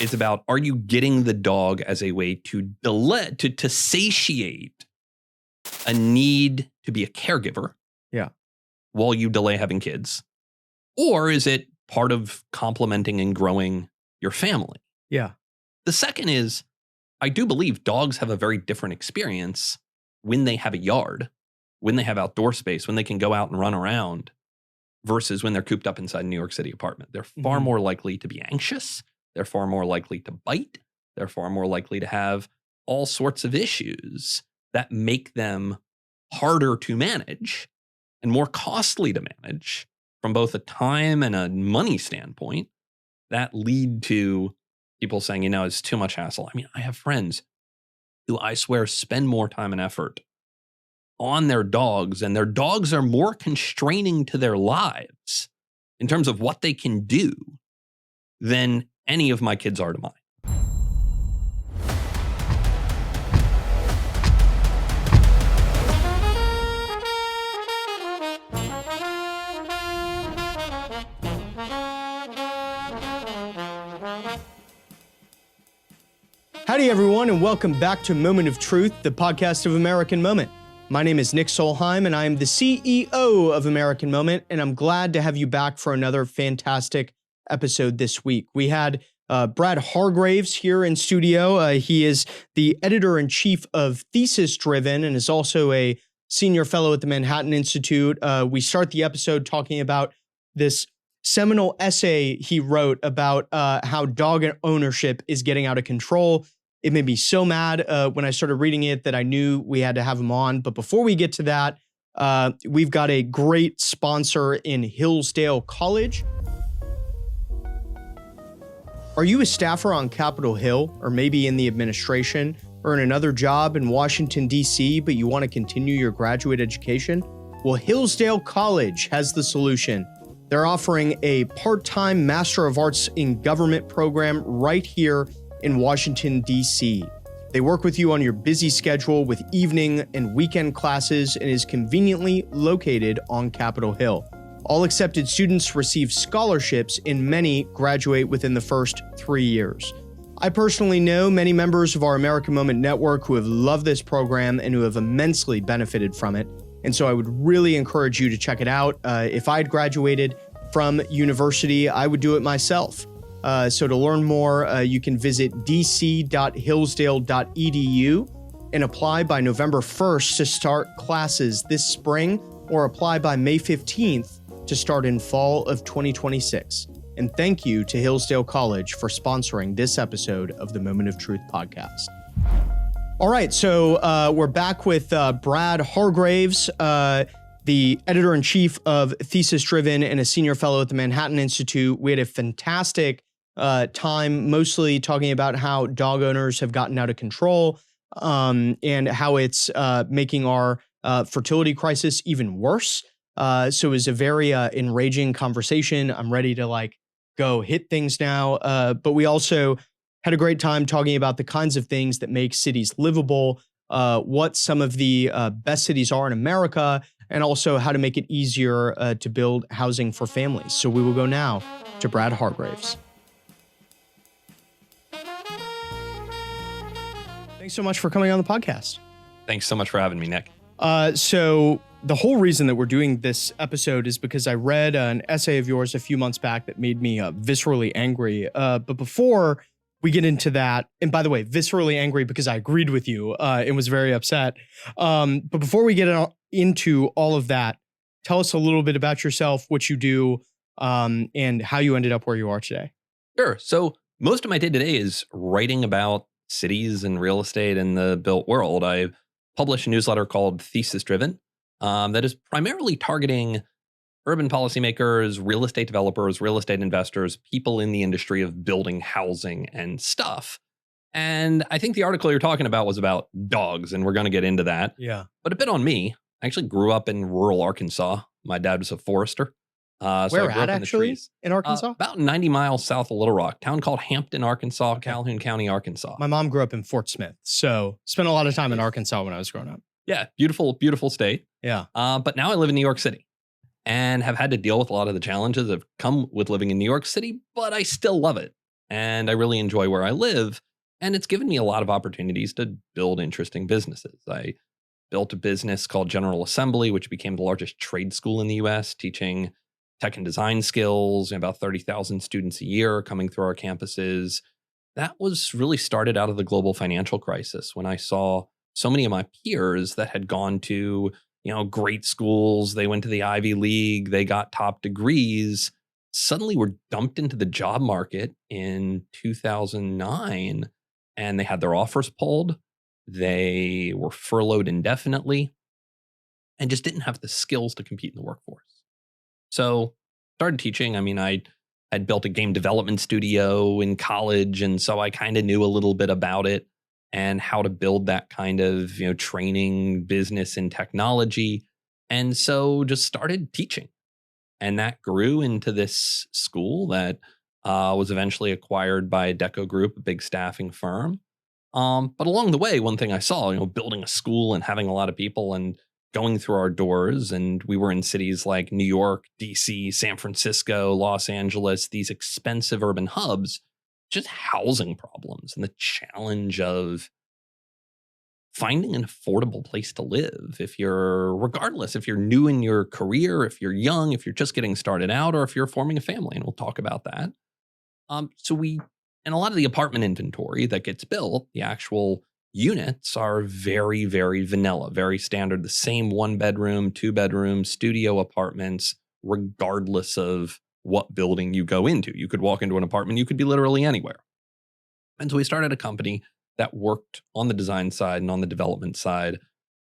It's about, are you getting the dog as a way to to satiate a need to be a caregiver? Yeah. While you delay having kids? Or is it part of complementing and growing your family? Yeah. The second is, I do believe dogs have a very different experience when they have a yard, when they have outdoor space, when they can go out and run around versus when they're cooped up inside a New York City apartment. They're far more likely to be anxious. They're far more likely to bite. They're far more likely to have all sorts of issues that make them harder to manage and more costly to manage from both a time and a money standpoint that lead to people saying, it's too much hassle. I mean, I have friends who I swear spend more time and effort on their dogs, and their dogs are more constraining to their lives in terms of what they can do than any of my kids are to mine. Howdy, everyone, and welcome back to Moment of Truth, the podcast of American Moment. My name is Nick Solheim, and I am the CEO of American Moment, and I'm glad to have you back for another fantastic episode this week. We had Brad Hargreaves here in studio. He is the editor-in-chief of Thesis Driven and is also a senior fellow at the Manhattan Institute. We start the episode talking about this seminal essay he wrote about how dog ownership is getting out of control. It made me so mad when I started reading it that I knew we had to have him on. But before we get to that, we've got a great sponsor in Hillsdale College. Are you a staffer on Capitol Hill, or maybe in the administration, or in another job in Washington, D.C., but you want to continue your graduate education? Well, Hillsdale College has the solution. They're offering a part-time Master of Arts in Government program right here in Washington, D.C. They work with you on your busy schedule with evening and weekend classes and is conveniently located on Capitol Hill. All accepted students receive scholarships and many graduate within the first 3 years. I personally know many members of our American Moment Network who have loved this program and who have immensely benefited from it. And so I would really encourage you to check it out. If I'd graduated from university, I would do it myself. So to learn more, you can visit dc.hillsdale.edu and apply by November 1st to start classes this spring, or apply by May 15th to start in fall of 2026. And thank you to Hillsdale College for sponsoring this episode of the Moment of Truth podcast. All right, so we're back with Brad Hargreaves, the editor-in-chief of Thesis Driven and a senior fellow at the Manhattan Institute. We had a fantastic time, mostly talking about how dog owners have gotten out of control and how it's making our fertility crisis even worse. So it was a very enraging conversation. I'm ready to go hit things now. But we also had a great time talking about the kinds of things that make cities livable, what some of the best cities are in America, and also how to make it easier to build housing for families. So we will go now to Brad Hargreaves. Thanks so much for coming on the podcast. Thanks so much for having me, Nick. So the whole reason that we're doing this episode is because I read an essay of yours a few months back that made me viscerally angry. But before we get into that, and by the way, viscerally angry because I agreed with you and was very upset. But before we get into all of that, tell us a little bit about yourself, what you do, and how you ended up where you are today. Sure. So most of my day today is writing about cities and real estate in the built world. I publish a newsletter called Thesis Driven that is primarily targeting urban policymakers, real estate developers, real estate investors, people in the industry of building housing and stuff. And I think the article you're talking about was about dogs, and we're going to get into that. Yeah. But a bit on me. I actually grew up in rural Arkansas. My dad was a forester. Where at, actually, in Arkansas? About 90 miles south of Little Rock, town called Hampton, Arkansas, Calhoun County, Arkansas. My mom grew up in Fort Smith, so spent a lot of time in Arkansas when I was growing up. Yeah, beautiful, beautiful state. Yeah. But now I live in New York City and have had to deal with a lot of the challenges that have come with living in New York City, but I still love it. and I really enjoy where I live. And it's given me a lot of opportunities to build interesting businesses. I built a business called General Assembly, which became the largest trade school in the US, teaching tech and design skills, about 30,000 students a year coming through our campuses. That was really started out of the global financial crisis when I saw so many of my peers that had gone to, great schools, they went to the Ivy League, they got top degrees, suddenly were dumped into the job market in 2009 and they had their offers pulled. They were furloughed indefinitely and just didn't have the skills to compete in the workforce. So started teaching. I had built a game development studio in college. And so I kind of knew a little bit about it and how to build that kind of, training business and technology. And so just started teaching. And that grew into this school that was eventually acquired by Deco Group, a big staffing firm. But along the way, one thing I saw, building a school and having a lot of people and going through our doors, and we were in cities like New York, DC, San Francisco, Los Angeles, these expensive urban hubs, just housing problems and the challenge of finding an affordable place to live. Regardless, if you're new in your career, if you're young, if you're just getting started out, or if you're forming a family, and we'll talk about that. And a lot of the apartment inventory that gets built, the actual units are very, very vanilla, very standard, the same 1-bedroom, 2-bedroom studio apartments, regardless of what building you go into. You could walk into an apartment, you could be literally anywhere. And so we started a company that worked on the design side and on the development side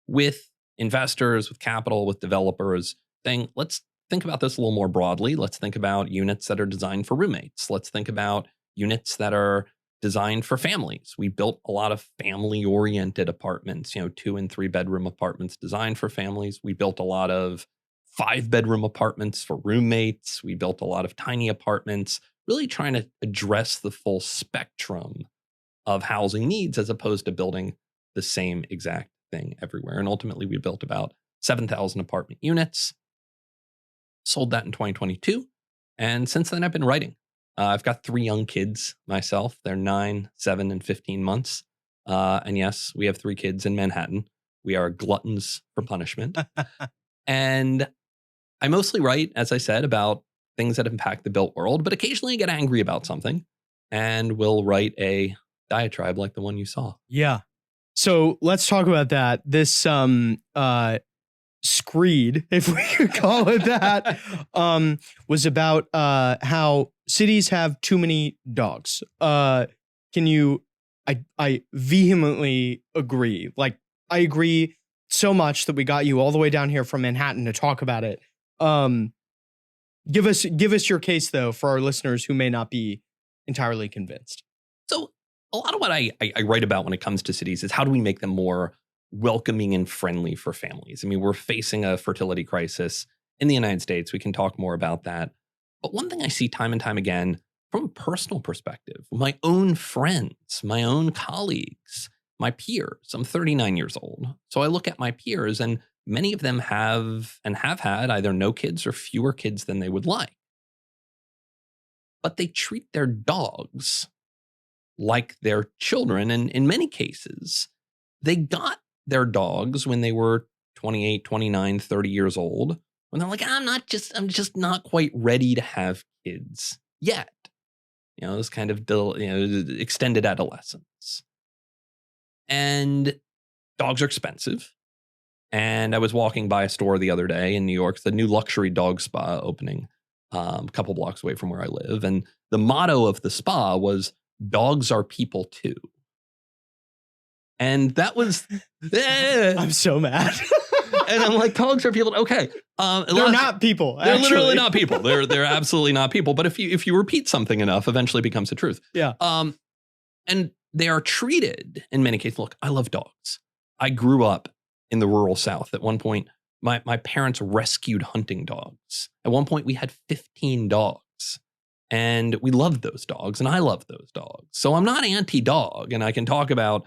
with investors, with capital, with developers, saying, let's think about this a little more broadly. Let's think about units that are designed for roommates. Let's think about units that are designed for families. We built a lot of family-oriented apartments, 2 and 3 bedroom apartments designed for families. We built a lot of 5-bedroom apartments for roommates. We built a lot of tiny apartments, really trying to address the full spectrum of housing needs as opposed to building the same exact thing everywhere. And ultimately, we built about 7,000 apartment units, sold that in 2022. And since then, I've been writing. I've got 3 young kids myself. They're 9, 7, and 15 months. And yes, we have 3 kids in Manhattan. We are gluttons for punishment. And I mostly write, as I said, about things that impact the built world, but occasionally I get angry about something and will write a diatribe like the one you saw. Yeah. So let's talk about that. This screed, if we could call it that, was about how cities have too many dogs. I vehemently agree. Like, I agree so much that we got you all the way down here from Manhattan to talk about it. Give us your case, though, for our listeners who may not be entirely convinced. So a lot of what I write about when it comes to cities is how do we make them more welcoming and friendly for families? We're facing a fertility crisis in the United States. We can talk more about that. But one thing I see time and time again from a personal perspective, my own friends, my own colleagues, my peers, I'm 39 years old. So I look at my peers and many of them have had either no kids or fewer kids than they would like. But they treat their dogs like their children. And in many cases, they got their dogs when they were 28, 29, 30 years old, when they're like, I'm just not quite ready to have kids yet. This kind of extended adolescence. And dogs are expensive. And I was walking by a store the other day in New York, the new luxury dog spa opening a couple blocks away from where I live. And the motto of the spa was, dogs are people too. And that was, I'm so mad. And I'm like, dogs are people. Okay. They're not people. They're literally not people. They're absolutely not people. But if you repeat something enough, eventually it becomes the truth. Yeah. And they are treated in many cases. Look, I love dogs. I grew up in the rural South. At one point, my parents rescued hunting dogs. At one point, we had 15 dogs. And we loved those dogs, and I loved those dogs. So I'm not anti-dog, and I can talk about,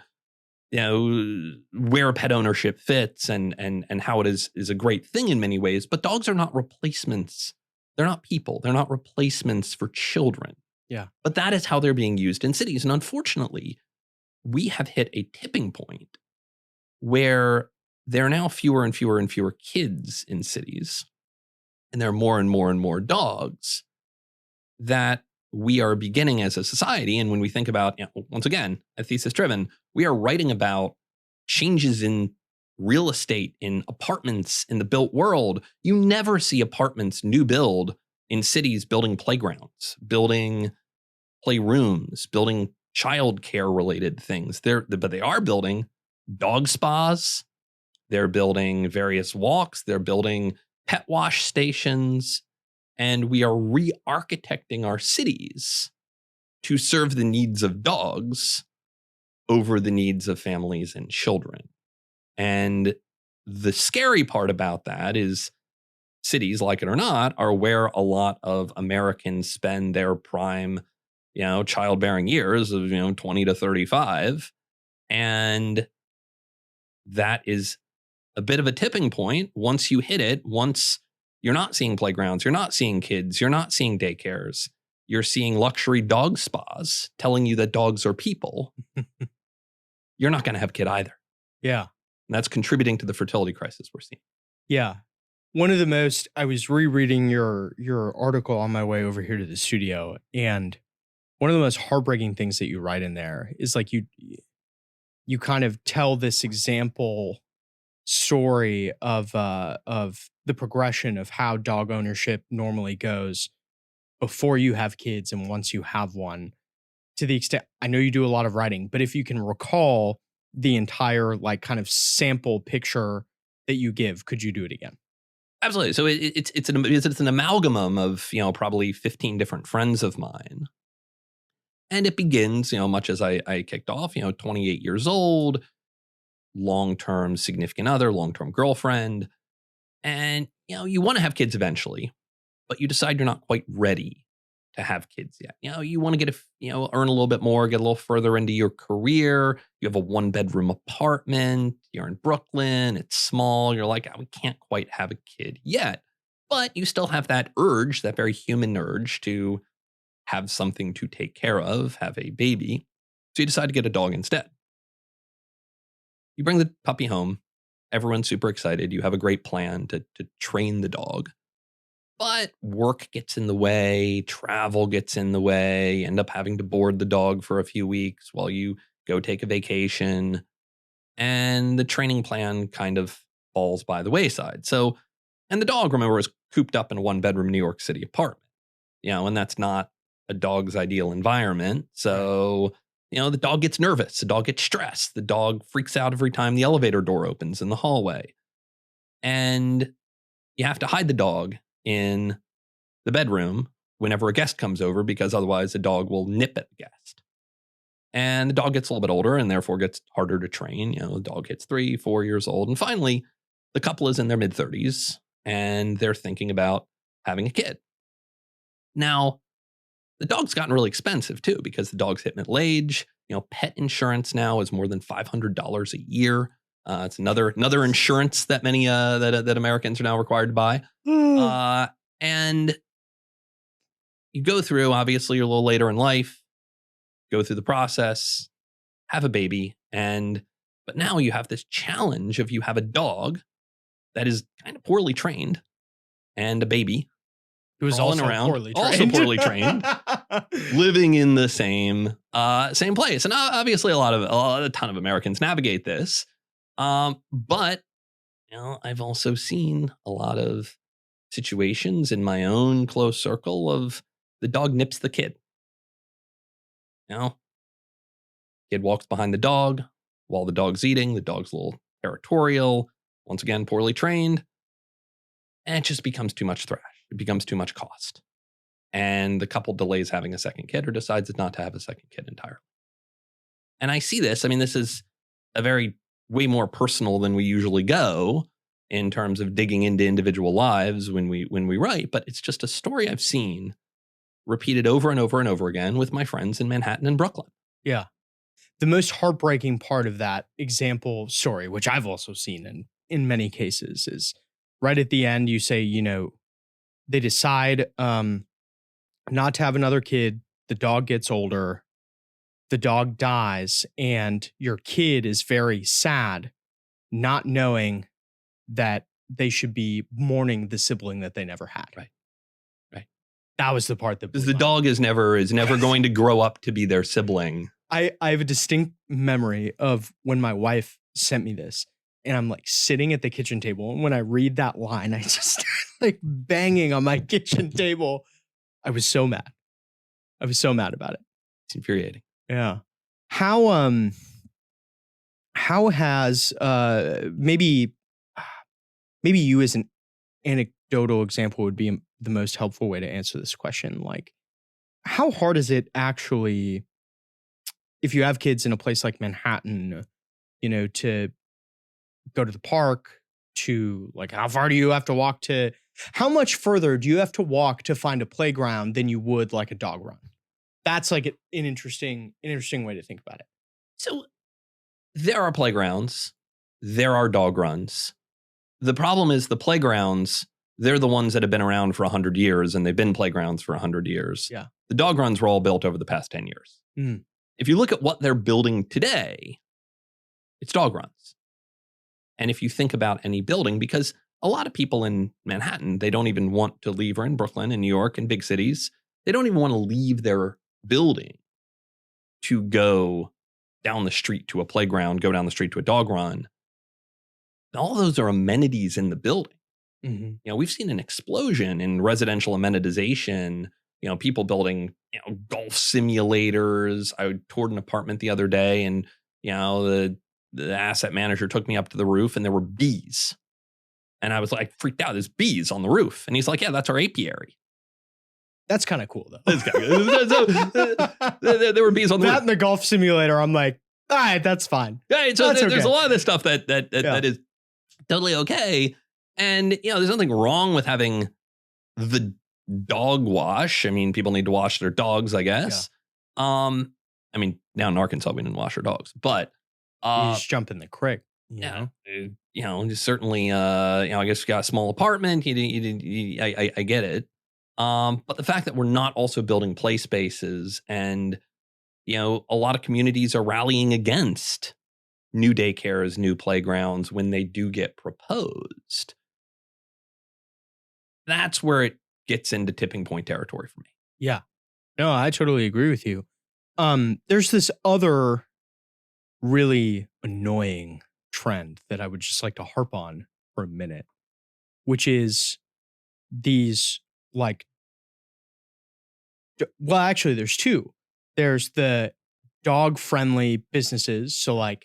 where pet ownership fits and how it is a great thing in many ways. But dogs are not replacements. They're not people. They're not replacements for children. Yeah. But that is how they're being used in cities. And unfortunately, we have hit a tipping point where there are now fewer and fewer and fewer kids in cities, and there are more and more and more dogs that we are beginning as a society. And when we think about, once again, a Thesis Driven, we are writing about changes in real estate, in apartments, in the built world. You never see apartments new build in cities building playgrounds, building playrooms, building childcare related things. But they are building dog spas. They're building various walks. They're building pet wash stations. And we are re-architecting our cities to serve the needs of dogs over the needs of families and children. And the scary part about that is cities, like it or not, are where a lot of Americans spend their prime, childbearing years of, 20 to 35. And that is a bit of a tipping point. Once you hit it, once you're not seeing playgrounds, you're not seeing kids, you're not seeing daycares, you're seeing luxury dog spas telling you that dogs are people, you're not going to have a kid either. Yeah. And that's contributing to the fertility crisis we're seeing. Yeah. One of the most, I was rereading your article on my way over here to the studio, and one of the most heartbreaking things that you write in there is like you kind of tell this example story of the progression of how dog ownership normally goes before you have kids and once you have one. To the extent, I know you do a lot of writing, but if you can recall the entire like kind of sample picture that you give, could you do it again? Absolutely. So it's an amalgam of, probably 15 different friends of mine. And it begins, much as I kicked off, 28 years old, long-term significant other, long-term girlfriend. And, you want to have kids eventually, but you decide you're not quite ready to have kids yet. You want to get earn a little bit more, get a little further into your career. You have a 1-bedroom apartment. You're in Brooklyn. It's small. You're like, we can't quite have a kid yet, but you still have that urge, that very human urge to have something to take care of, have a baby. So you decide to get a dog instead. You bring the puppy home. Everyone's super excited. You have a great plan to train the dog. But work gets in the way, travel gets in the way, end up having to board the dog for a few weeks while you go take a vacation. And the training plan kind of falls by the wayside. So, and the dog, remember, is cooped up in a 1-bedroom New York City apartment. And that's not a dog's ideal environment. So, the dog gets nervous. The dog gets stressed. The dog freaks out every time the elevator door opens in the hallway. And you have to hide the dog in the bedroom whenever a guest comes over, because otherwise the dog will nip at the guest. And the dog gets a little bit older and therefore gets harder to train. The dog hits 3-4 years old. And finally, the couple is in their mid-30s and they're thinking about having a kid. Now, the dog's gotten really expensive too, because the dog's hit middle age. Pet insurance now is more than $500 a year. It's another insurance that many that Americans are now required to buy. And you go through, obviously, you're a little later in life, go through the process, have a baby, but now you have this challenge of you have a dog that is kind of poorly trained and a baby who's also poorly trained, living in the same place. And obviously a ton of Americans navigate this. But I've also seen a lot of situations in my own close circle of the dog nips the kid. Kid walks behind the dog while the dog's eating. The dog's a little territorial, once again, poorly trained. And it just becomes too much thrash. It becomes too much cost. And the couple delays having a second kid or decides not to have a second kid entirely. And I see this. This is way more personal than we usually go in terms of digging into individual lives when we write, but it's just a story I've seen repeated over and over and over again with my friends in Manhattan and Brooklyn. Yeah. The most heartbreaking part of that example story, which I've also seen in many cases, is right at the end, you say, they decide not to have another kid. the dog gets older, the dog dies, and your kid is very sad, not knowing that they should be mourning the sibling that they never had. Right. That was the part that because the dog is never going to grow up to be their sibling. I have a distinct memory of when my wife sent me this, and I'm like sitting at the kitchen table, and when I read that line, I just start like banging on my kitchen table. I was so mad. I was so mad about it. It's infuriating. Yeah. How has maybe you as an anecdotal example would be the most helpful way to answer this question. Like, how hard is it actually, if you have kids in a place like Manhattan, to go to the park, to like, how far do you have to walk to, how much further do you have to walk to find a playground than you would like a dog run? That's like an interesting way to think about it. So there are playgrounds, there are dog runs. The problem is the playgrounds, they're the ones that have been around for 100 years, and they've been playgrounds for 100 years. Yeah. The dog runs were all built over the past 10 years. Mm. If you look at what they're building today, it's dog runs. And if you think about any building, because a lot of people in Manhattan, they don't even want to leave, or in Brooklyn and New York and big cities, they don't even want to leave their building to go down the street to a playground, go down the street to a dog run. All those are amenities in the building. Mm-hmm. We've seen an explosion in residential amenitization, people building, golf simulators. I toured an apartment the other day, and, the asset manager took me up to the roof, and there were bees. And I was like freaked out. There's bees on the roof. And he's like, yeah, that's our apiary. That's kind of cool, though. There were bees on the roof. That and the golf simulator, I'm like, all right, that's fine. Right, so there's a lot of this stuff that is totally okay. And, there's nothing wrong with having the dog wash. I mean, people need to wash their dogs, I guess. Yeah. I mean, now in Arkansas, we didn't wash our dogs, but you just jump in the creek. Certainly, I guess you got a small apartment. I get it. But the fact that we're not also building play spaces, and, a lot of communities are rallying against new daycares, new playgrounds when they do get proposed. That's where it gets into tipping point territory for me. Yeah. No, I totally agree with you. There's this other really annoying trend that I would just like to harp on for a minute, which is these actually there's two. There's the dog friendly businesses. So I'm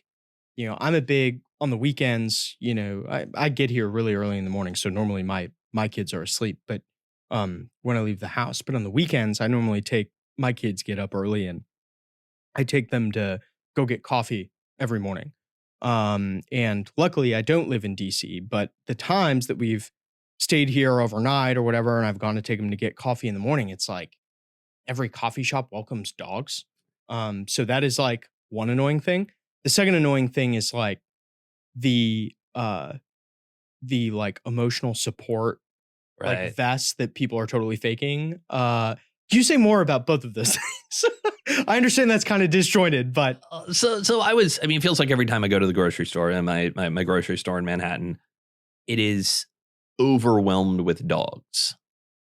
a big, on the weekends, I get here really early in the morning. So normally my kids are asleep, but when I leave the house, but on the weekends, I normally take my kids get up early, and I take them to go get coffee every morning. And luckily I don't live in DC, but the times that we've stayed here overnight or whatever, and I've gone to take them to get coffee in the morning, it's like every coffee shop welcomes dogs. So that is like one annoying thing. The second annoying thing is like the like emotional support, right, like vests that people are totally faking. Can you say more about both of those things? I understand that's kind of disjointed, but so it feels like every time I go to the grocery store, and my grocery store in Manhattan, it is overwhelmed with dogs.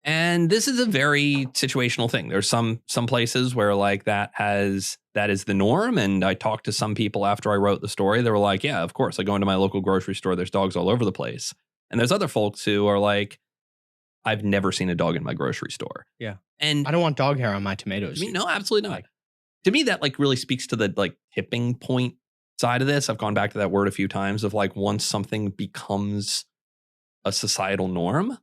And this is a very situational thing. There's some places where like that is the norm. And I talked to some people after I wrote the story. They were like, yeah, of course. I go into my local grocery store. There's dogs all over the place. And there's other folks who are like, I've never seen a dog in my grocery store. Yeah. And I don't want dog hair on my tomatoes. No, absolutely not. To me, that like really speaks to the like tipping point side of this. I've gone back to that word a few times of like, once something becomes a societal norm,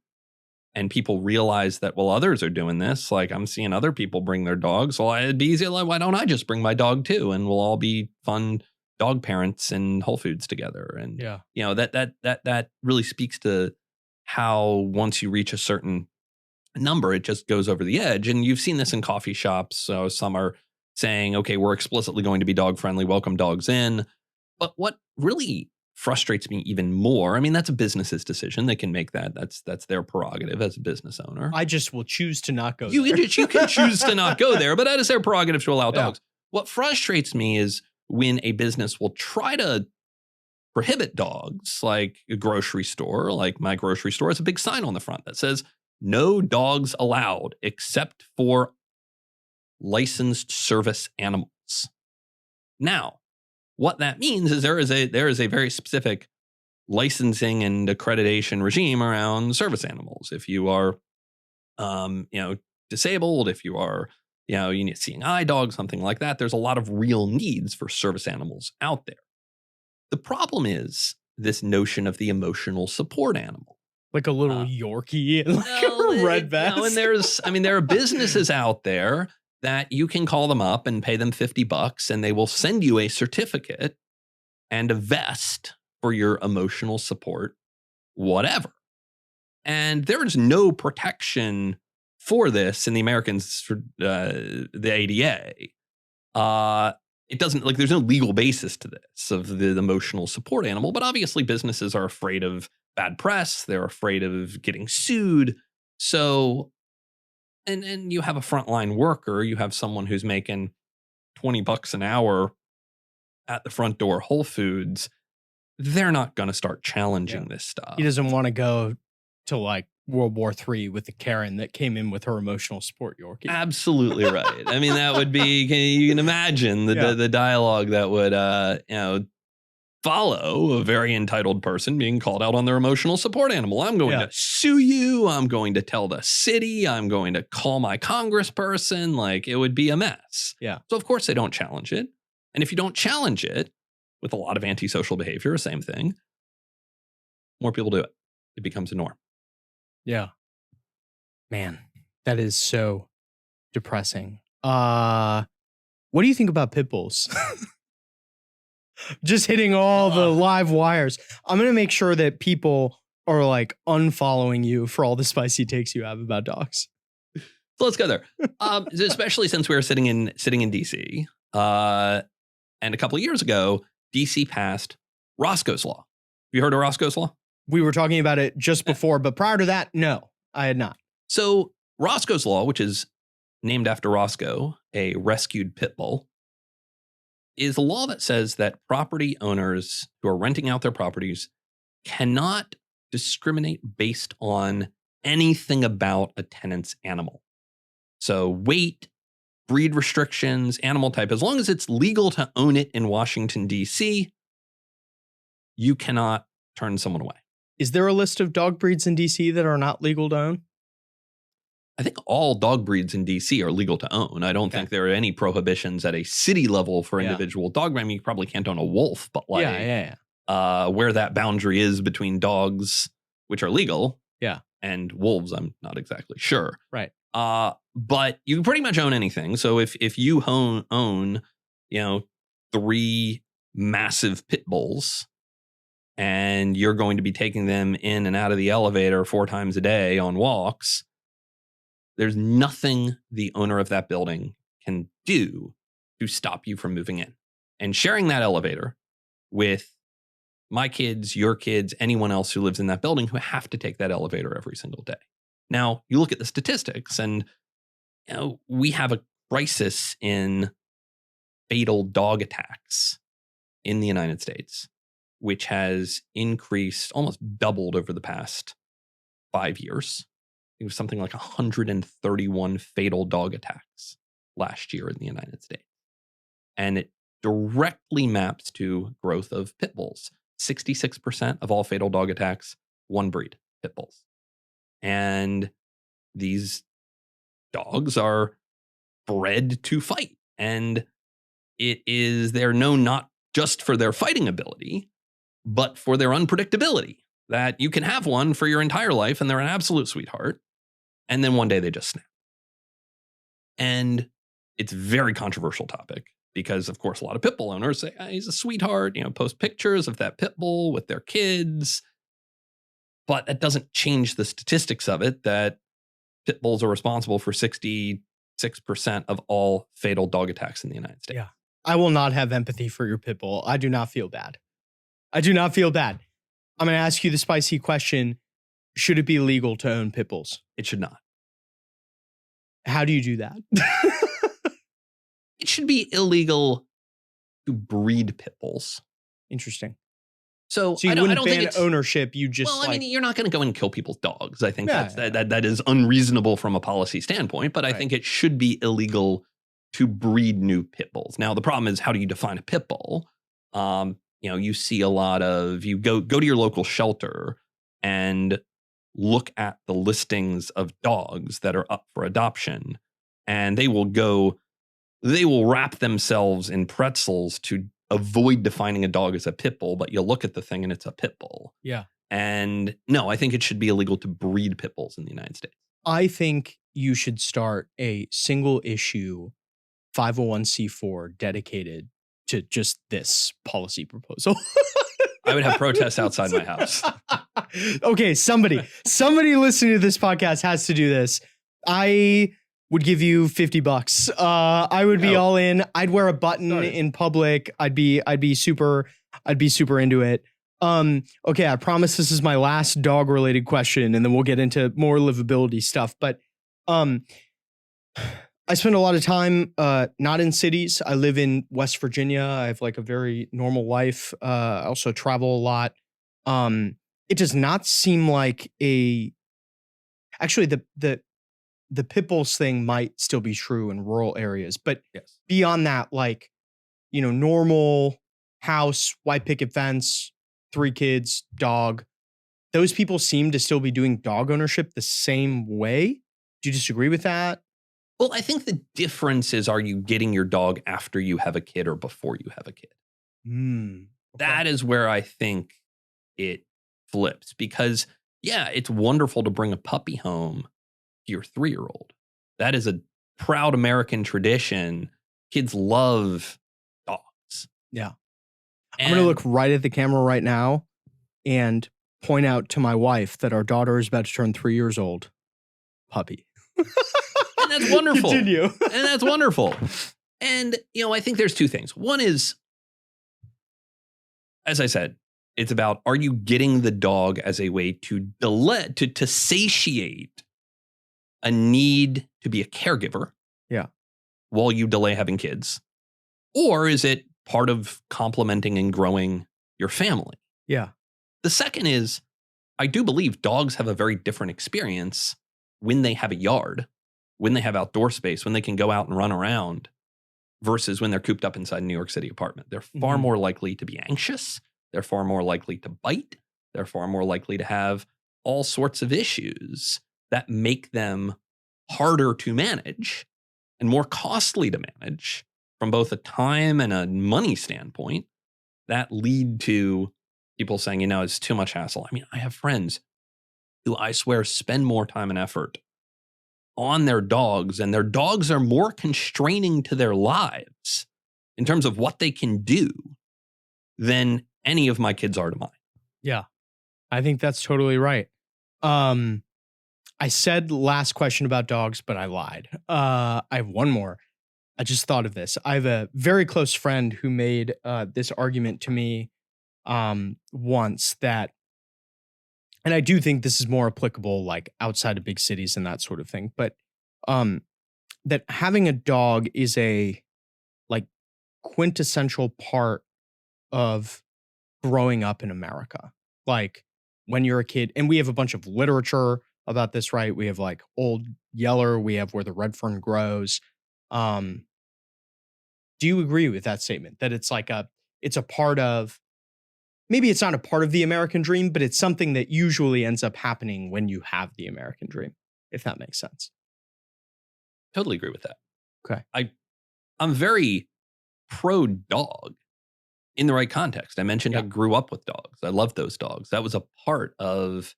and people realize that, well, others are doing this. Like, I'm seeing other people bring their dogs. Well, it'd be easier. Like, why don't I just bring my dog too? And we'll all be fun dog parents in Whole Foods together. And, that really speaks to how once you reach a certain number, it just goes over the edge. And you've seen this in coffee shops. So some are saying, okay, we're explicitly going to be dog friendly, welcome dogs in. But what really frustrates me even more, I mean, that's a business's decision. They can make that. That's their prerogative as a business owner. I just will choose to not go there. You can choose to not go there, but that is their prerogative to allow Yeah. dogs. What frustrates me is when a business will try to prohibit dogs, like a grocery store, like my grocery store has a big sign on the front that says, no dogs allowed except for licensed service animals. Now, what that means is there is a very specific licensing and accreditation regime around service animals. If you are, disabled, if you are, you need seeing eye dog, something like that, there's a lot of real needs for service animals out there. The problem is this notion of the emotional support animal. Like a little Yorkie and like a red vest. And there are businesses out there that you can call them up and pay them $50 and they will send you a certificate and a vest for your emotional support, whatever. And there is no protection for this in the the ADA. It doesn't, like, there's no legal basis to this of the emotional support animal, but obviously businesses are afraid of bad press. They're afraid of getting sued. So, and you have a frontline worker, you have someone who's making $20 an hour at the front door Whole Foods. They're not going to start challenging this stuff. He doesn't want to go to like World War III with the Karen that came in with her emotional support Yorkie. Absolutely right. I mean, that would be, you can imagine the dialogue that would, follow a very entitled person being called out on their emotional support animal. I'm going to sue you. I'm going to tell the city. I'm going to call my congressperson. Like, it would be a mess. Yeah. So of course they don't challenge it. And if you don't challenge it with a lot of antisocial behavior, same thing, more people do it. It becomes a norm. Yeah. Man, that is so depressing. What do you think about Pitbulls? Just hitting all the live wires. I'm going to make sure that people are like unfollowing you for all the spicy takes you have about dogs. So let's go there. Especially since we were sitting in DC. And a couple of years ago, DC passed Roscoe's Law. Have you heard of Roscoe's Law? We were talking about it just before, but prior to that, no, I had not. So Roscoe's Law, which is named after Roscoe, a rescued pit bull, is a law that says that property owners who are renting out their properties cannot discriminate based on anything about a tenant's animal. So weight, breed restrictions, animal type, as long as it's legal to own it in Washington, D.C., you cannot turn someone away. Is there a list of dog breeds in D.C. that are not legal to own? I think all dog breeds in D.C. are legal to own. I don't think there are any prohibitions at a city level for individual dog breeds. I mean, you probably can't own a wolf, but like where that boundary is between dogs, which are legal, and wolves, I'm not exactly sure. Right. But you can pretty much own anything. So if you own 3 massive pit bulls and you're going to be taking them in and out of the elevator 4 times a day on walks, there's nothing the owner of that building can do to stop you from moving in and sharing that elevator with my kids, your kids, anyone else who lives in that building who have to take that elevator every single day. Now, you look at the statistics and we have a crisis in fatal dog attacks in the United States, which has increased, almost doubled over the past 5 years. It was something like 131 fatal dog attacks last year in the United States. And it directly maps to growth of pit bulls. 66% of all fatal dog attacks, one breed, pit bulls. And these dogs are bred to fight. And they're known not just for their fighting ability, but for their unpredictability. That you can have one for your entire life and they're an absolute sweetheart. And then one day they just snap. And it's a very controversial topic because, of course, a lot of pit bull owners say, he's a sweetheart, post pictures of that pit bull with their kids. But that doesn't change the statistics of it, that pit bulls are responsible for 66% of all fatal dog attacks in the United States. Yeah. I will not have empathy for your pit bull. I do not feel bad. I do not feel bad. I'm going to ask you the spicy question. Should it be illegal to own pit bulls? It should not. How do you do that? It should be illegal to breed pit bulls. Interesting. So you I wouldn't don't ban think it's ownership. You just well, I mean, you're not going to go and kill people's dogs. I think that is unreasonable from a policy standpoint, but I think it should be illegal to breed new pit bulls. Now, the problem is, how do you define a pit bull? You see a lot of, you go to your local shelter and look at the listings of dogs that are up for adoption, and they will wrap themselves in pretzels to avoid defining a dog as a pit bull, but you look at the thing and it's a pit bull. Yeah. And no, I think it should be illegal to breed pit bulls in the United States. I think you should start a single issue 501c4 dedicated to just this policy proposal. I would have protests outside my house. Okay, somebody listening to this podcast has to do this. I would give you $50. I would be all in. I'd wear a button in public. I'd be super into it. Okay, I promise this is my last dog related question, and then we'll get into more livability stuff. But I spend a lot of time not in cities. I live in West Virginia. I have like a very normal life. I also travel a lot. It does not seem like actually the pit bulls thing might still be true in rural areas, but beyond that, like, normal house, white picket fence, 3 kids, dog, those people seem to still be doing dog ownership the same way. Do you disagree with that? Well, I think the difference is, are you getting your dog after you have a kid or before you have a kid? Okay. That is where I think it flips, because it's wonderful to bring a puppy home to your 3-year-old. That is a proud American tradition. Kids love dogs. Yeah. I'm going to look right at the camera right now and point out to my wife that our daughter is about to turn 3 years old. Puppy. And that's wonderful. Continue. And that's wonderful. And, I think there's 2 things. One is, as I said, it's about, are you getting the dog as a way to to satiate a need to be a caregiver? Yeah. While you delay having kids? Or is it part of complementing and growing your family? Yeah. The second is, I do believe dogs have a very different experience when they have a yard, when they have outdoor space, when they can go out and run around, versus when they're cooped up inside a New York City apartment. They're far more likely to be anxious. They're far more likely to bite. They're far more likely to have all sorts of issues that make them harder to manage and more costly to manage from both a time and a money standpoint, that lead to people saying, it's too much hassle. I mean, I have friends who, I swear, spend more time and effort on their dogs, and their dogs are more constraining to their lives in terms of what they can do than any of my kids are to mine. Yeah, I think that's totally right. I said last question about dogs, but I lied. I have one more. I just thought of this. I have a very close friend who made this argument to me once that, and I do think this is more applicable like outside of big cities and that sort of thing, but that having a dog is a like quintessential part of growing up in America. Like when you're a kid, and we have a bunch of literature about this, right? We have like Old Yeller, we have Where the Red Fern Grows. Do you agree with that statement? That it's like it's a part of, maybe it's not a part of the American dream, but it's something that usually ends up happening when you have the American dream, if that makes sense. Totally agree with that. Okay. I'm very pro dog in the right context. I mentioned I grew up with dogs. I love those dogs. That was a part of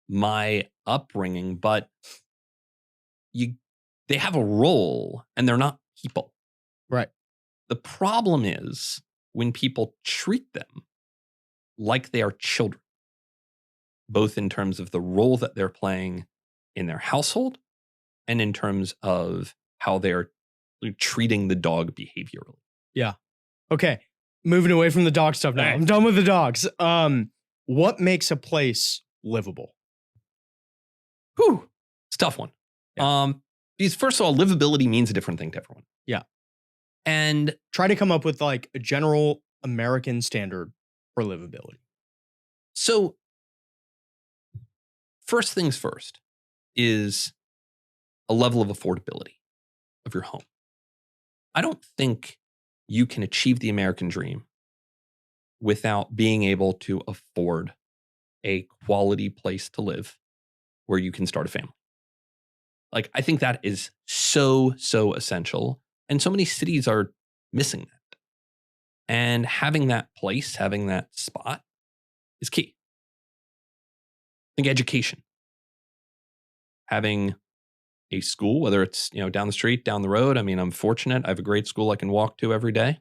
my upbringing, but they have a role and they're not people. Right. The problem is when people treat them like they are children, both in terms of the role that they're playing in their household and in terms of how they're treating the dog behaviorally. Yeah. Okay. moving away from the dog stuff now. Right. I'm done with the dogs. What makes a place livable? Whew, it's a tough one. Yeah. Because first of all, livability means a different thing to everyone. Yeah. And Try to come up with like a general American standard for livability. so first things first is a level of affordability of your home. I don't think you can achieve the American dream without being able to afford a quality place to live where you can start a family. Like, I think that is so essential. And so many cities are missing that. And having that place, having that spot is key. I think education. Having a school, whether it's, down the street, down the road. I mean, I'm fortunate. I have a great school I can walk to every day.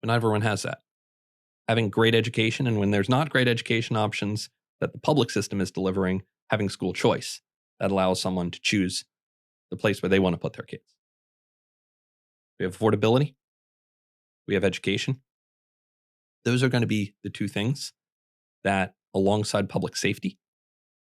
But not everyone has that. Having great education, and when there's not great education options that the public system is delivering, having school choice that allows someone to choose the place where they want to put their kids. We have affordability. We have education. Those are going to be the two things that, alongside public safety,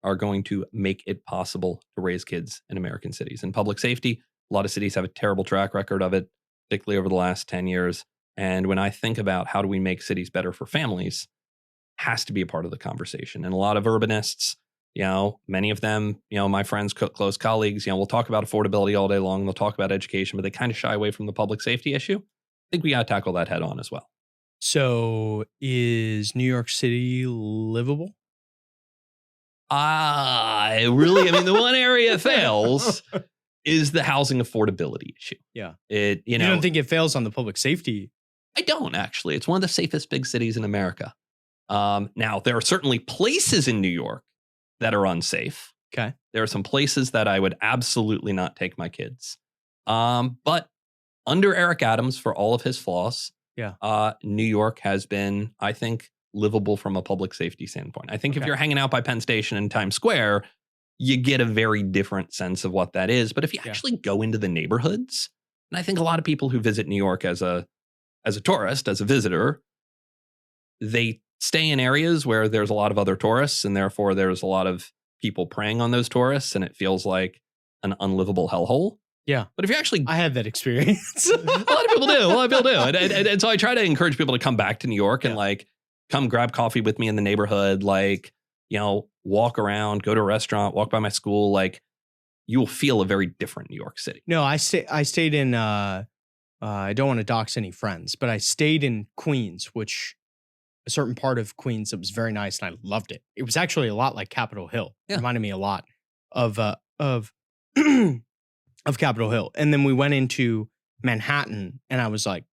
are going to make it possible to raise kids in American cities. And public safety, a lot of cities have a terrible track record of it, particularly over the last 10 years. And when I think about how do we make cities better for families, has to be a part of the conversation. And a lot of urbanists, many of them, my friends, close colleagues, we'll talk about affordability all day long. They'll talk about education, but they kind of shy away from the public safety issue. I think we got to tackle that head on as well. So is New York City livable? The one area it fails is the housing affordability issue. Yeah. You don't think it fails on the public safety? I don't, actually. It's one of the safest big cities in America. Now, there are certainly places in New York that are unsafe. Okay. There are some places that I would absolutely not take my kids. But under Eric Adams, for all of his flaws, New York has been, I think, livable from a public safety standpoint. I think if you're hanging out by Penn Station and Times Square, you get a very different sense of what that is. But if you actually go into the neighborhoods, and I think a lot of people who visit New York as a tourist, as a visitor, they stay in areas where there's a lot of other tourists, and therefore there's a lot of people preying on those tourists, and it feels like an unlivable hellhole. Yeah. But if you actually... I had that experience. A lot of people do. And so I try to encourage people to come back to New York and come grab coffee with me in the neighborhood, walk around, go to a restaurant, walk by my school. You will feel a very different New York City. No, I stayed in, I don't want to dox any friends, but I stayed in Queens, which a certain part of Queens that was very nice, and I loved it. It was actually a lot like Capitol Hill. It reminded me a lot of Capitol Hill. And then we went into Manhattan, and I was like,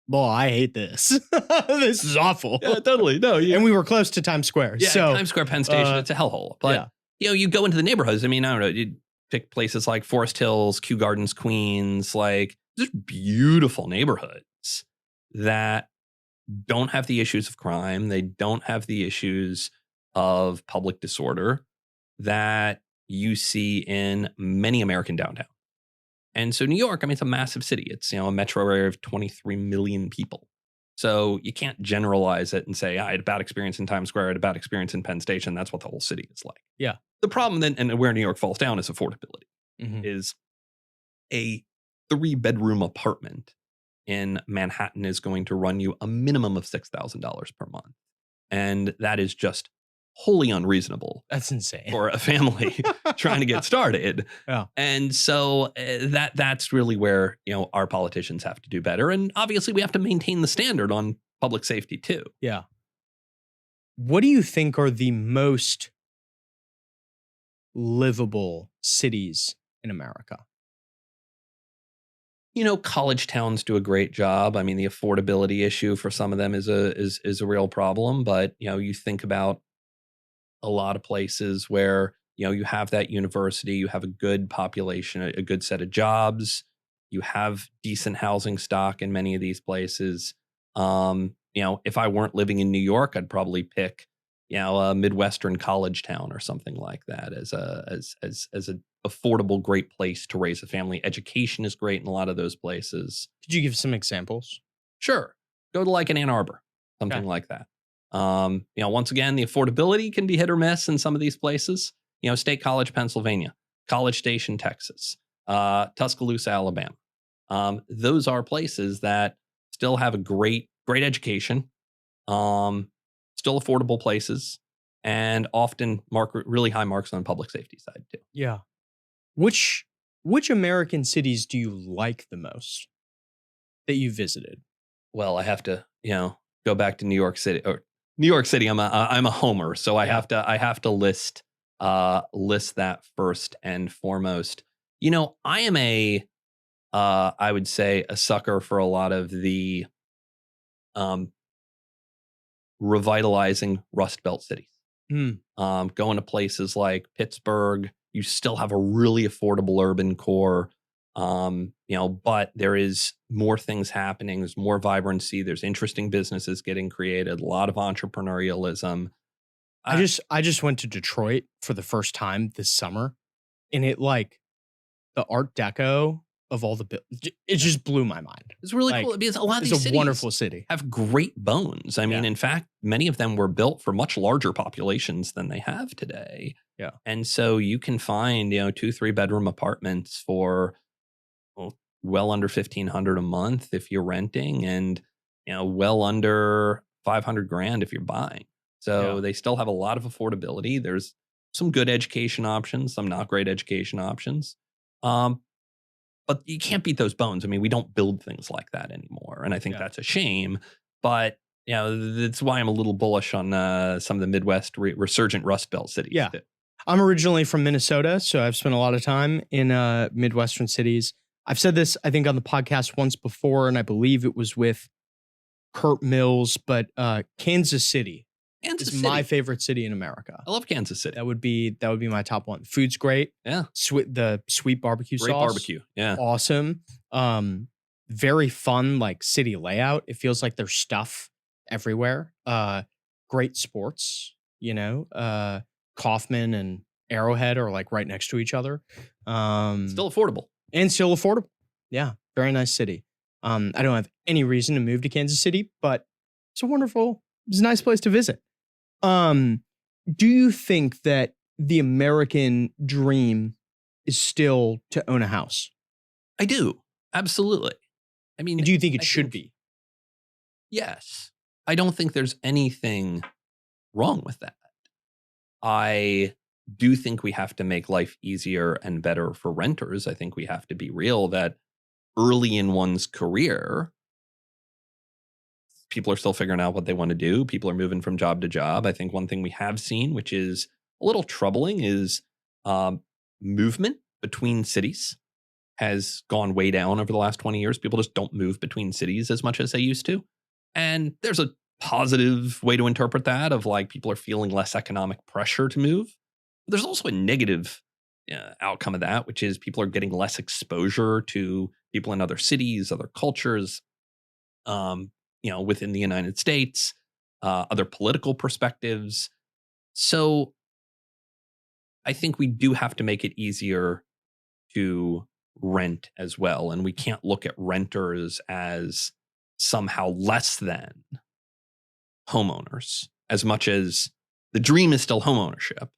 boy, I hate this. This is awful. Yeah, totally. No, And we were close to Times Square. Yeah, so, Times Square, Penn Station, it's a hellhole. But, you go into the neighborhoods. I mean, I don't know, you pick places like Forest Hills, Kew Gardens, Queens, just beautiful neighborhoods that don't have the issues of crime. They don't have the issues of public disorder that you see in many American downtown. And so New York, it's a massive city. It's, a metro area of 23 million people. So you can't generalize it and say, I had a bad experience in Times Square, I had a bad experience in Penn Station. That's what the whole city is like. Yeah. The problem then, and where New York falls down, is affordability. Is a 3-bedroom apartment in Manhattan is going to run you a minimum of $6,000 per month. And that is just wholly unreasonable. That's insane. For a family trying to get started. Yeah. And so that's really where, our politicians have to do better. And obviously we have to maintain the standard on public safety too. Yeah. What do you think are the most livable cities in America? College towns do a great job. The affordability issue for some of them is a real problem. But, you think about a lot of places where, you have that university, you have a good population, a good set of jobs, you have decent housing stock in many of these places. If I weren't living in New York, I'd probably pick, a Midwestern college town or something like that as a affordable, great place to raise a family. Education is great in a lot of those places. Could you give some examples? Sure. Go to like an Ann Arbor, something like that. Once again, the affordability can be hit or miss in some of these places. State College, Pennsylvania, College Station, Texas, Tuscaloosa, Alabama. Those are places that still have a great education, still affordable places, and often mark really high marks on the public safety side too. Yeah. Which American cities do you like the most that you visited? Well, I have to, go back to New York City. Or New York City, I'm a homer, so I have to list that first and foremost. I am I would say a sucker for a lot of the revitalizing Rust Belt cities. Going to places like Pittsburgh, you still have a really affordable urban core, but there is more things happening. There's more vibrancy. There's interesting businesses getting created. A lot of entrepreneurialism. I just went to Detroit for the first time this summer, and it the Art Deco of all it just blew my mind. It's really cool because a lot of these cities, it's a wonderful city, have great bones. I mean, in fact, many of them were built for much larger populations than they have today. Yeah. And so you can find, 2-3 bedroom apartments for well under $1,500 a month if you're renting, and well under $500,000 if you're buying. So they still have a lot of affordability. There's some good education options, some not great education options. But you can't beat those bones. I mean, we don't build things like that anymore. And I think that's a shame. But, that's why I'm a little bullish on some of the Midwest resurgent Rust Belt cities. Yeah. I'm originally from Minnesota, so I've spent a lot of time in Midwestern cities. I've said this, I think, on the podcast once before, and I believe it was with Kurt Mills, but Kansas City is my favorite city in America. I love Kansas City. That would be my top one. Food's great. Yeah. The sweet barbecue sauce. Great barbecue. Yeah. Awesome. Very fun, city layout. It feels like there's stuff everywhere. Great sports, Kaufman and Arrowhead are right next to each other. Still affordable. Yeah. Very nice city. I don't have any reason to move to Kansas City, but it's a nice place to visit. Do you think that the American dream is still to own a house? I do. Absolutely. I mean, do you think it should be? Yes. I don't think there's anything wrong with that. I do think we have to make life easier and better for renters. I think we have to be real that early in one's career, people are still figuring out what they want to do. People are moving from job to job. I think one thing we have seen, which is a little troubling, is movement between cities has gone way down over the last 20 years. People just don't move between cities as much as they used to. And there's a positive way to interpret that of people are feeling less economic pressure to move. But there's also a negative outcome of that, which is people are getting less exposure to people in other cities, other cultures, within the United States, other political perspectives. So I think we do have to make it easier to rent as well. And we can't look at renters as somehow less than homeowners, as much as the dream is still homeownership.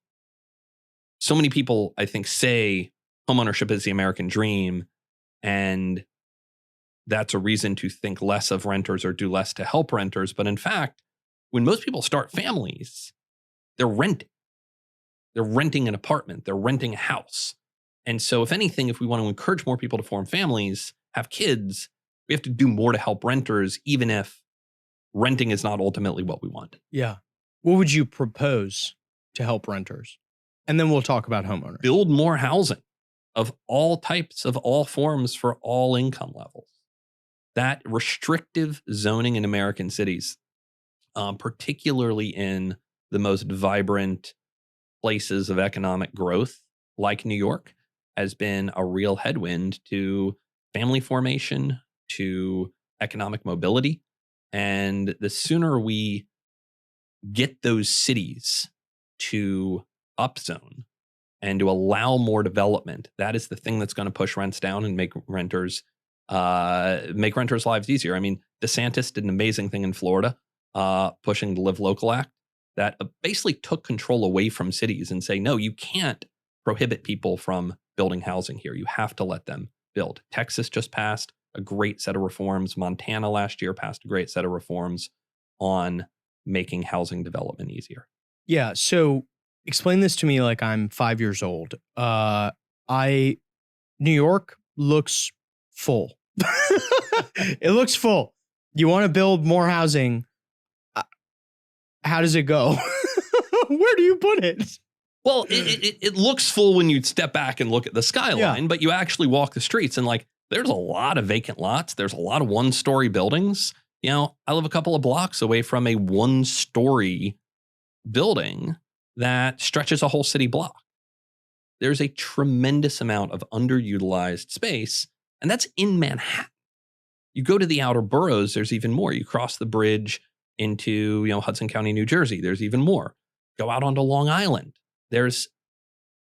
So many people, I think, say homeownership is the American dream, and that's a reason to think less of renters or do less to help renters. But in fact, when most people start families, they're renting. They're renting an apartment. They're renting a house. And so if anything, if we want to encourage more people to form families, have kids, we have to do more to help renters, even if renting is not ultimately what we want. Yeah. What would you propose to help renters? And then we'll talk about homeowners. Build more housing of all types, of all forms, for all income levels. That restrictive zoning in American cities, particularly in the most vibrant places of economic growth like New York, has been a real headwind to family formation, to economic mobility. And the sooner we get those cities to upzone and to allow more development, that is the thing that's going to push rents down and make renters' lives easier. I mean, DeSantis did an amazing thing in Florida, pushing the Live Local Act that basically took control away from cities and say, no, you can't prohibit people from building housing here. You have to let them build. Texas just passed a great set of reforms. Montana last year passed a great set of reforms on making housing development easier. Yeah. So explain this to me like I'm 5 years old. New York looks full. It looks full. You want to build more housing. How does it go? Where do you put it? Well, it looks full when you step back and look at the skyline, but you actually walk the streets and like, there's a lot of vacant lots. There's a lot of one-story buildings. You know, I live a couple of blocks away from a one-story building that stretches a whole city block. There's a tremendous amount of underutilized space, and that's in Manhattan. You go to the outer boroughs, there's even more. You cross the bridge into, Hudson County, New Jersey, there's even more. Go out onto Long Island. There's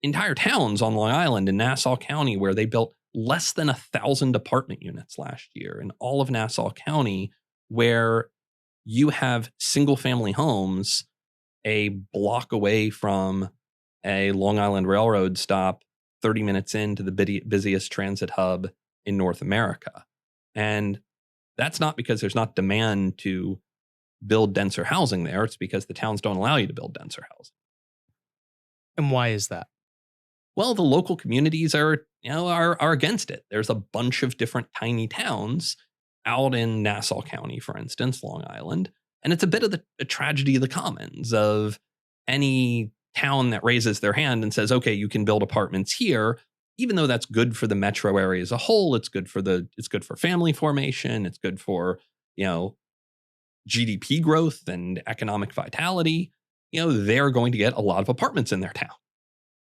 entire towns on Long Island in Nassau County where they built less than 1,000 apartment units last year in all of Nassau County, where you have single family homes a block away from a Long Island Railroad stop, 30 minutes into the busiest transit hub in North America. And that's not because there's not demand to build denser housing there. It's because the towns don't allow you to build denser housing. And why is that? Well, the local communities are against it. There's a bunch of different tiny towns out in Nassau County, for instance, Long Island. And it's a bit of the tragedy of the commons of any town that raises their hand and says, okay, you can build apartments here. Even though that's good for the metro area as a whole, it's good for family formation. It's good for, GDP growth and economic vitality. They're going to get a lot of apartments in their town.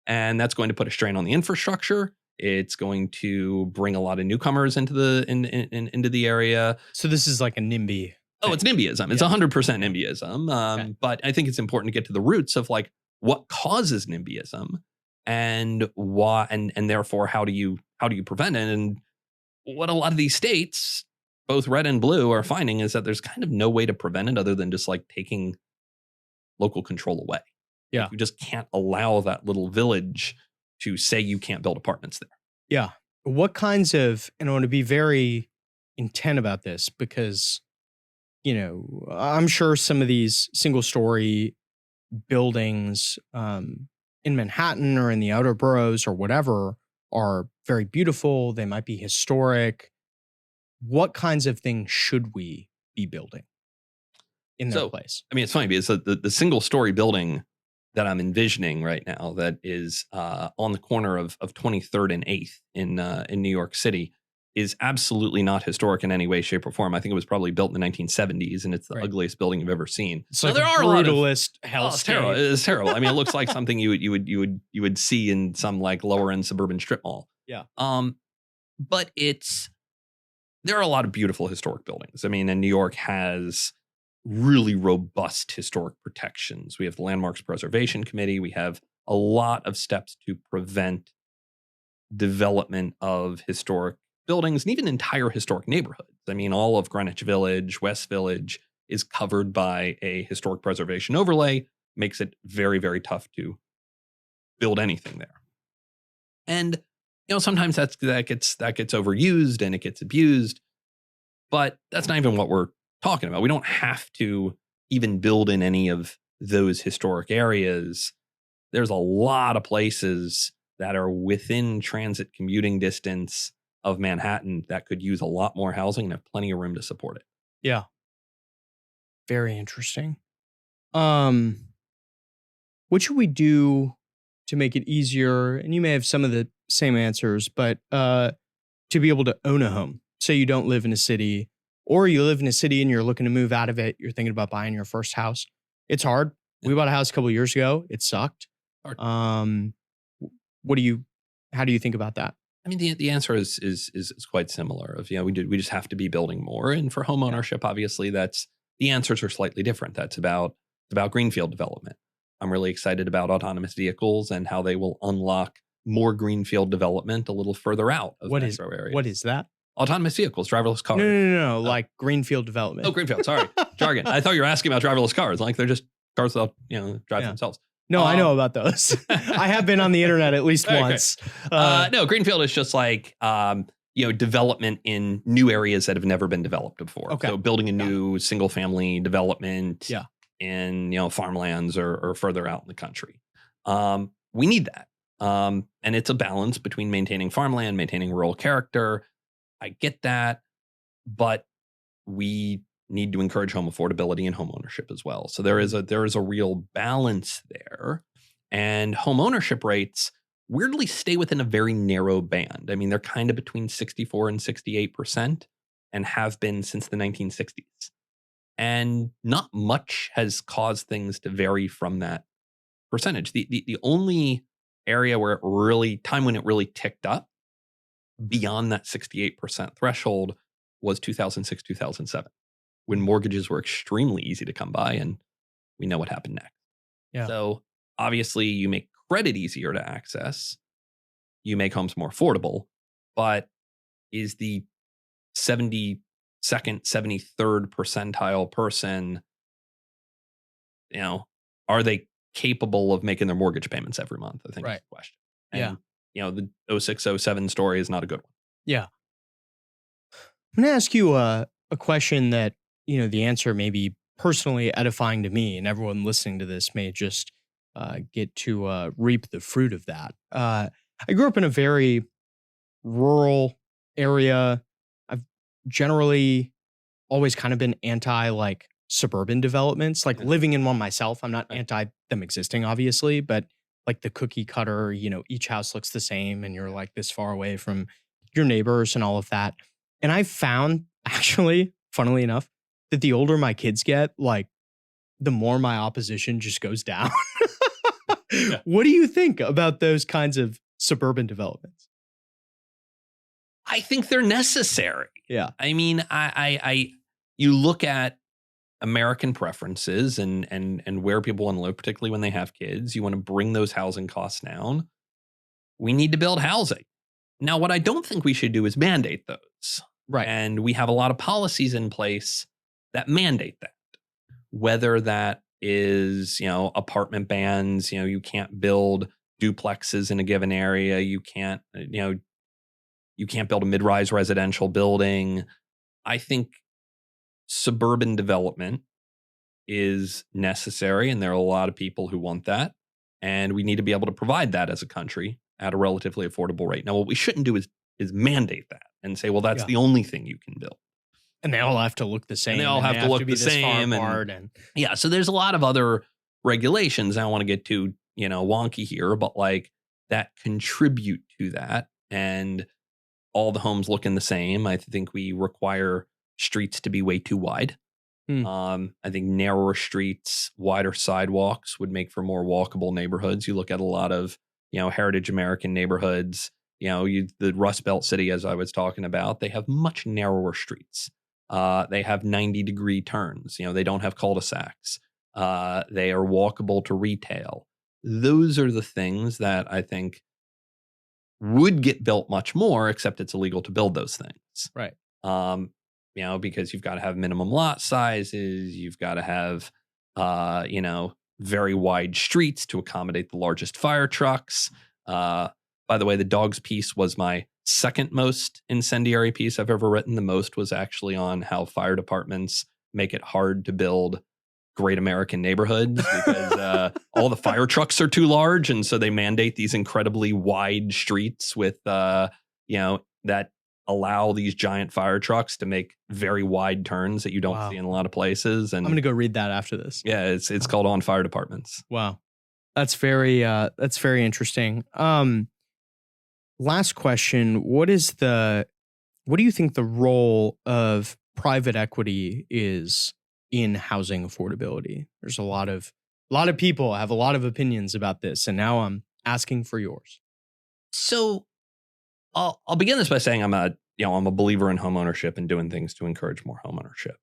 And that's going to put a strain on the infrastructure. It's going to bring a lot of newcomers into the area. So this is like a NIMBY. Oh, it's NIMBYism. It's 100% NIMBYism. Okay. But I think it's important to get to the roots of like what causes NIMBYism and why, and therefore how do you prevent it? And what a lot of these states, both red and blue, are finding is that there's kind of no way to prevent it other than just like taking local control away. Yeah. Like you just can't allow that little village to say you can't build apartments there. Yeah. What kinds of, and I want to be very intent about this because, I'm sure some of these single story buildings in Manhattan or in the outer boroughs or whatever are very beautiful. They might be historic. What kinds of things should we be building in their place? I mean, it's funny because the single story building that I'm envisioning right now that is on the corner of 23rd and 8th in New York City is absolutely not historic in any way, shape, or form. I think it was probably built in the 1970s, and it's the ugliest building you've ever seen. So there are brutalist hellscape. It's terrible. I mean, it looks like something you would see in some like lower end suburban strip mall. Yeah. But there are a lot of beautiful historic buildings. I mean, and New York has really robust historic protections. We have the Landmarks Preservation Committee. We have a lot of steps to prevent development of historic buildings and even entire historic neighborhoods. I mean, all of Greenwich Village, West Village is covered by a historic preservation overlay, makes it very, very tough to build anything there. And sometimes that gets overused and it gets abused, but that's not even what we're talking about. We don't have to even build in any of those historic areas. There's a lot of places that are within transit commuting distance of Manhattan that could use a lot more housing and have plenty of room to support it. Yeah. Very interesting. What should we do to make it easier? And you may have some of the same answers, but to be able to own a home. Say you don't live in a city, or you live in a city and you're looking to move out of it. You're thinking about buying your first house. It's hard. We bought a house a couple of years ago. It sucked. Hard. How do you think about that? I mean, the answer is quite similar. Of we just have to be building more, and for home ownership, obviously, that's the answers are slightly different. That's about greenfield development. I'm really excited about autonomous vehicles and how they will unlock more greenfield development a little further out of metro areas. What is that? Autonomous vehicles, driverless cars. No. Like greenfield development. Oh, greenfield. Sorry. Jargon. I thought you were asking about driverless cars. Like they're just cars that, drive themselves. No, I know about those. I have been on the internet at least once. No, greenfield is just like, development in new areas that have never been developed before. Okay. So building a new single family development Yeah. in, farmlands or further out in the country. We need that. And it's a balance between maintaining farmland, maintaining rural character. I get that, but we need to encourage home affordability and home ownership as well. So there is a real balance there, and home ownership rates weirdly stay within a very narrow band. I mean, they're kind of between 64 and 68% and have been since the 1960s. And not much has caused things to vary from that percentage. The only area where when it really ticked up beyond that 68% threshold was 2006, 2007, when mortgages were extremely easy to come by, and we know what happened next. Yeah. So obviously you make credit easier to access, you make homes more affordable, but is the 72nd, 73rd percentile person, are they capable of making their mortgage payments every month? I think is the question. And, the 06, 07 story is not a good one. Yeah. I'm going to ask you a question that, the answer may be personally edifying to me, and everyone listening to this may just get to reap the fruit of that. I grew up in a very rural area. I've generally always kind of been anti suburban developments, living in one myself. I'm not anti them existing, obviously, but like the cookie cutter, each house looks the same and you're like this far away from your neighbors and all of that. And I found, actually, funnily enough, that the older my kids get, the more my opposition just goes down. Yeah. What do you think about those kinds of suburban developments? I think they're necessary. Yeah. I mean, you look at American preferences and where people want to live, particularly when they have kids. You want to bring those housing costs down. We need to build housing. Now, what I don't think we should do is mandate those. Right. And we have a lot of policies in place that mandate that. Whether that is, apartment bans, you can't build duplexes in a given area. You can't build a mid-rise residential building. I think suburban development is necessary, and there are a lot of people who want that. And we need to be able to provide that as a country at a relatively affordable rate. Now, what we shouldn't do is mandate that and say, well, that's the only thing you can build. And they all have to look the same. And they all have to look the same. Yeah, so there's a lot of other regulations. I don't want to get too, wonky here, but that contribute to that. And all the homes looking the same. I think we require streets to be way too wide. I think narrower streets, wider sidewalks would make for more walkable neighborhoods. You look at a lot of, heritage American neighborhoods, the Rust Belt city, as I was talking about, they have much narrower streets. They have 90-degree turns. They don't have cul-de-sacs. They are walkable to retail. Those are the things that I think would get built much more, except it's illegal to build those things. Right. Because you've got to have minimum lot sizes. You've got to have, very wide streets to accommodate the largest fire trucks. By the way, the dogs piece was my second most incendiary piece I've ever written. The most was actually on how fire departments make it hard to build great American neighborhoods because all the fire trucks are too large. And so they mandate these incredibly wide streets with, that allow these giant fire trucks to make very wide turns that you don't see in a lot of places. And I'm going to go read that after this. Yeah, it's called On Fire Departments. Wow. That's very interesting. Last question. What do you think the role of private equity is in housing affordability? There's a lot of people have a lot of opinions about this, and now I'm asking for yours. So I'll begin this by saying I'm a believer in home ownership and doing things to encourage more home ownership.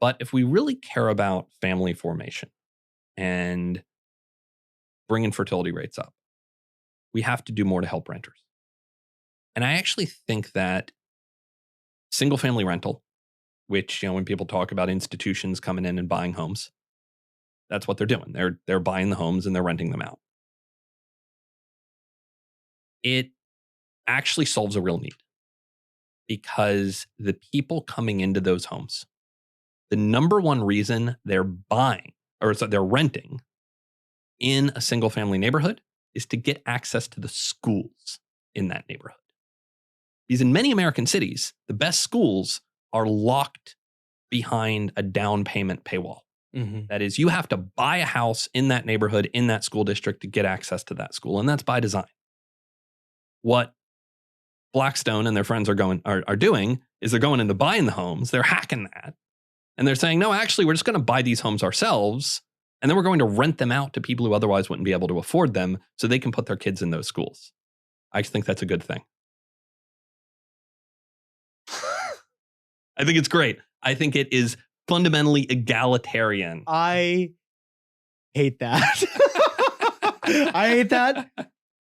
But if we really care about family formation and bringing fertility rates up, we have to do more to help renters. And I actually think that single family rental, which, when people talk about institutions coming in and buying homes, that's what they're doing. They're buying the homes and they're renting them out. It actually solves a real need because the people coming into those homes, the number one reason they're buying or they're renting in a single family neighborhood is to get access to the schools in that neighborhood. Because in many American cities, the best schools are locked behind a down payment paywall. Mm-hmm. That is, you have to buy a house in that neighborhood, in that school district to get access to that school. And that's by design. What Blackstone and their friends are doing is they're going into buying the homes. They're hacking that. And they're saying, no, actually, we're just going to buy these homes ourselves. And then we're going to rent them out to people who otherwise wouldn't be able to afford them so they can put their kids in those schools. I just think that's a good thing. I think it's great. I think it is fundamentally egalitarian. I hate that. I hate that,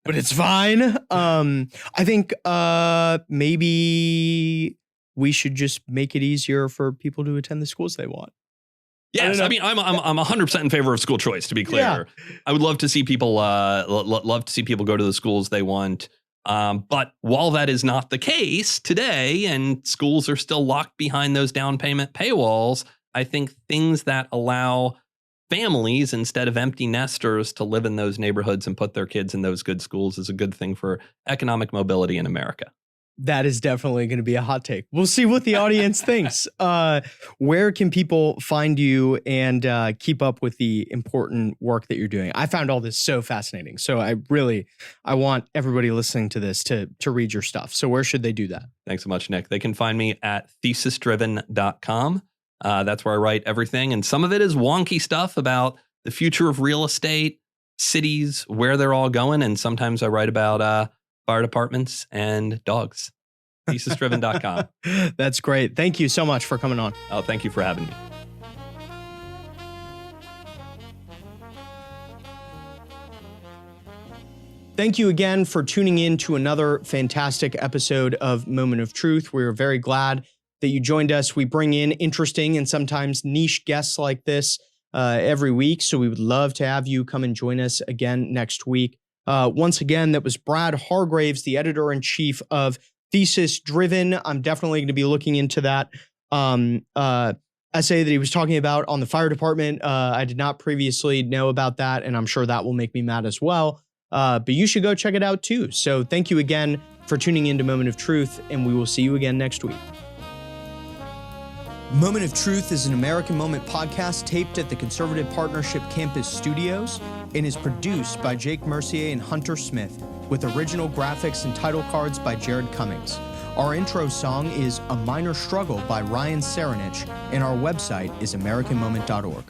but it's fine. I think maybe we should just make it easier for people to attend the schools they want. Yes, I mean, I'm 100% in favor of school choice. To be clear, yeah. I would love to see people go to the schools they want. But while that is not the case today, and schools are still locked behind those down payment paywalls, I think things that allow families instead of empty nesters to live in those neighborhoods and put their kids in those good schools is a good thing for economic mobility in America. That is definitely going to be a hot take. We'll see what the audience thinks. Where can people find you and keep up with the important work that you're doing? I found all this so fascinating. So I want everybody listening to this to read your stuff. So where should they do that? Thanks so much, Nick. They can find me at thesisdriven.com. That's where I write everything. And some of it is wonky stuff about the future of real estate, cities, where they're all going. And sometimes I write about fire departments and dogs. Thesisdriven.com. That's great. Thank you so much for coming on. Oh, thank you for having me. Thank you again for tuning in to another fantastic episode of Moment of Truth. We're very glad that you joined us. We bring in interesting and sometimes niche guests like this every week. So we would love to have you come and join us again next week. Once again, that was Brad Hargreaves, the editor-in-chief of Thesis Driven. I'm definitely going to be looking into that essay that he was talking about on the fire department. I did not previously know about that, and I'm sure that will make me mad as well. But you should go check it out too. So thank you again for tuning into Moment of Truth, and we will see you again next week. Moment of Truth is an American Moment podcast taped at the Conservative Partnership Campus Studios and is produced by Jake Mercier and Hunter Smith, with original graphics and title cards by Jared Cummings. Our intro song is A Minor Struggle by Ryan Serenich, and our website is AmericanMoment.org.